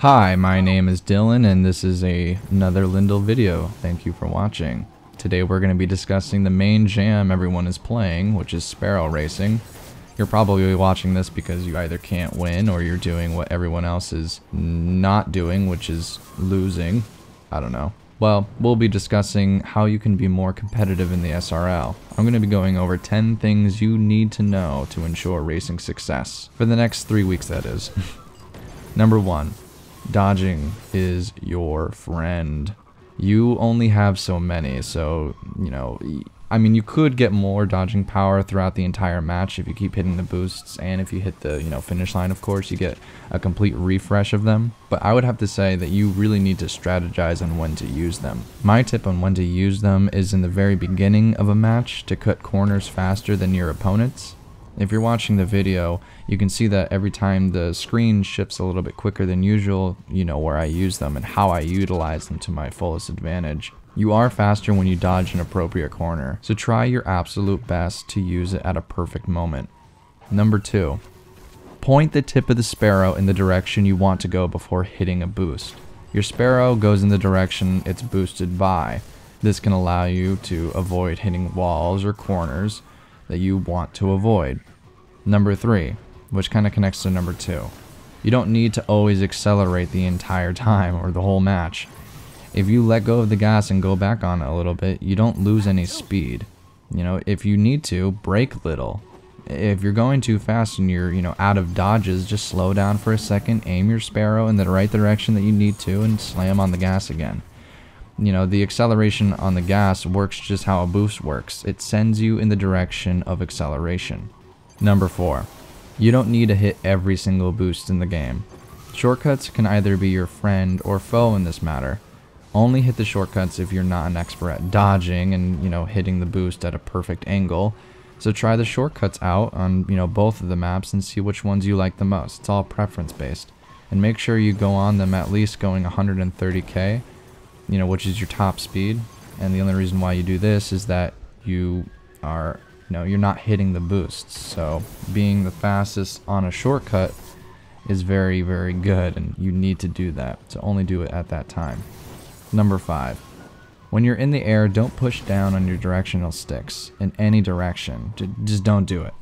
Hi, my name is Dylan and this is another Lindell video. Thank you for watching. Today we're going to be discussing the main jam everyone is playing, which is Sparrow racing. You're probably watching this because you either can't win or you're doing what everyone else is not doing, which is losing. I don't know. Well, we'll be discussing how you can be more competitive in the SRL. I'm going to be going over 10 things you need to know to ensure racing success. For the next 3 weeks, that is. Number 1. Dodging is your friend. You only have so many, so, you could get more dodging power throughout the entire match if you keep hitting the boosts, and if you hit the, finish line, of course, you get a complete refresh of them. But I would have to say that you really need to strategize on when to use them. My tip on when to use them is in the very beginning of a match to cut corners faster than your opponents. If you're watching the video, you can see that every time the screen shifts a little bit quicker than usual, you know where I use them and how I utilize them to my fullest advantage. You are faster when you dodge an appropriate corner, so try your absolute best to use it at a perfect moment. Number 2. Point the tip of the Sparrow in the direction you want to go before hitting a boost. Your Sparrow goes in the direction it's boosted by. This can allow you to avoid hitting walls or corners that you want to avoid. Number 3, which kind of connects to number 2. You don't need to always accelerate the entire time or the whole match. If you let go of the gas and go back on it a little bit, you don't lose any speed. If you need to, brake little. If you're going too fast and you're, out of dodges, just slow down for a second, aim your Sparrow in the right direction that you need to, and slam on the gas again. The acceleration on the gas works just how a boost works. It sends you in the direction of acceleration. Number 4. You don't need to hit every single boost in the game. Shortcuts can either be your friend or foe in this matter. Only hit the shortcuts if you're not an expert at dodging and, hitting the boost at a perfect angle. So try the shortcuts out on, both of the maps and see which ones you like the most. It's all preference based. And make sure you go on them at least going 130k. Which is your top speed, and the only reason why you do this is that you are, you're not hitting the boosts, so being the fastest on a shortcut is very, very good, and you need to do that, so only do it at that time. Number 5. When you're in the air, don't push down on your directional sticks in any direction. Just don't do it.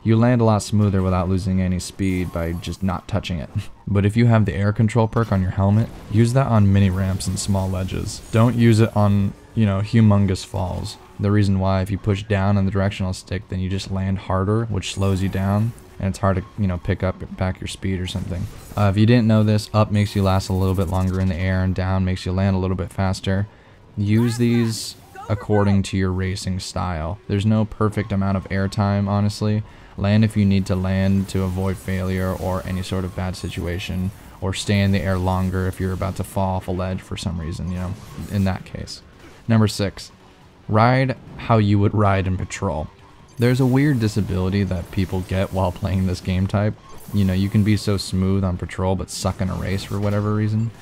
You land a lot smoother without losing any speed by just not touching it. But if you have the air control perk on your helmet, use that on mini ramps and small ledges. Don't use it on, humongous falls. The reason why, if you push down on the directional stick, then you just land harder, which slows you down, and it's hard to, pick up back your speed or something. If you didn't know this, up makes you last a little bit longer in the air, and down makes you land a little bit faster. Use these according to your racing style. There's no perfect amount of air time, honestly. Land if you need to land to avoid failure or any sort of bad situation, or stay in the air longer if you're about to fall off a ledge for some reason, in that case. Number 6. Ride how you would ride in patrol. There's a weird disability that people get while playing this game type. You can be so smooth on patrol but suck in a race for whatever reason.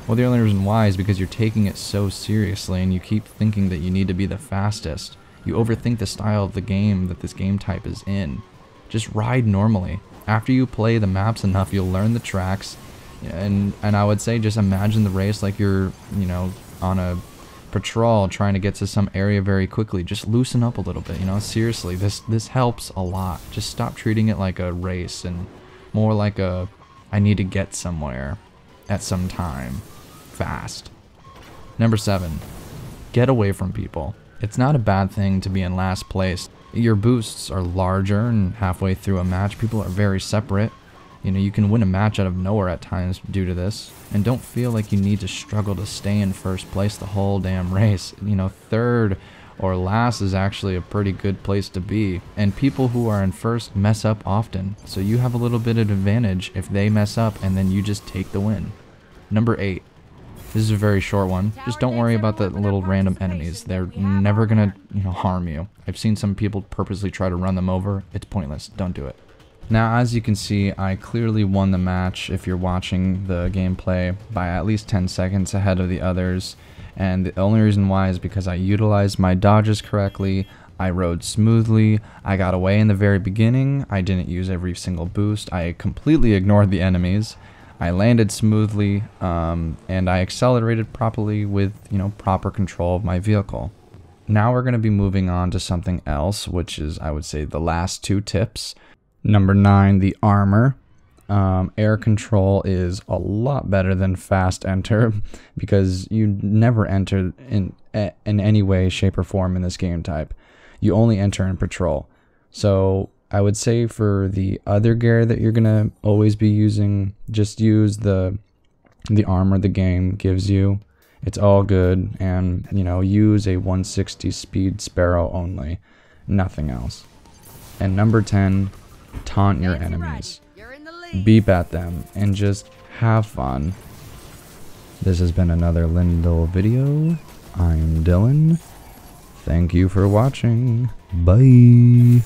Well, the only reason why is because you're taking it so seriously and you keep thinking that you need to be the fastest. You overthink the style of the game that this game type is in. Just ride normally. After you play the maps enough, you'll learn the tracks, and I would say just imagine the race like you're, on a patrol trying to get to some area very quickly. Just loosen up a little bit, seriously, this helps a lot. Just stop treating it like a race and more like I need to get somewhere at some time, fast. Number 7, get away from people. It's not a bad thing to be in last place. Your boosts are larger, and halfway through a match, people are very separate. You can win a match out of nowhere at times due to this. And don't feel like you need to struggle to stay in first place the whole damn race. Third or last is actually a pretty good place to be. And people who are in first mess up often. So you have a little bit of advantage if they mess up, and then you just take the win. Number 8. This is a very short one. Just don't worry about the little random enemies. They're never gonna, harm you. I've seen some people purposely try to run them over. It's pointless. Don't do it. Now, as you can see, I clearly won the match if you're watching the gameplay by at least 10 seconds ahead of the others. And the only reason why is because I utilized my dodges correctly. I rode smoothly. I got away in the very beginning. I didn't use every single boost. I completely ignored the enemies. I landed smoothly, and I accelerated properly with, proper control of my vehicle. Now we're going to be moving on to something else, which is, I would say, the last 2 tips. Number 9, the armor. Air control is a lot better than fast enter because you never enter in any way, shape, or form in this game type. You only enter in patrol. So I would say for the other gear that you're gonna always be using, just use the armor the game gives you. It's all good, and use a 160 speed Sparrow only, nothing else. And number 10, taunt your enemies. Beep at them and just have fun. This has been another Lindell video. I'm Dylan. Thank you for watching. Bye.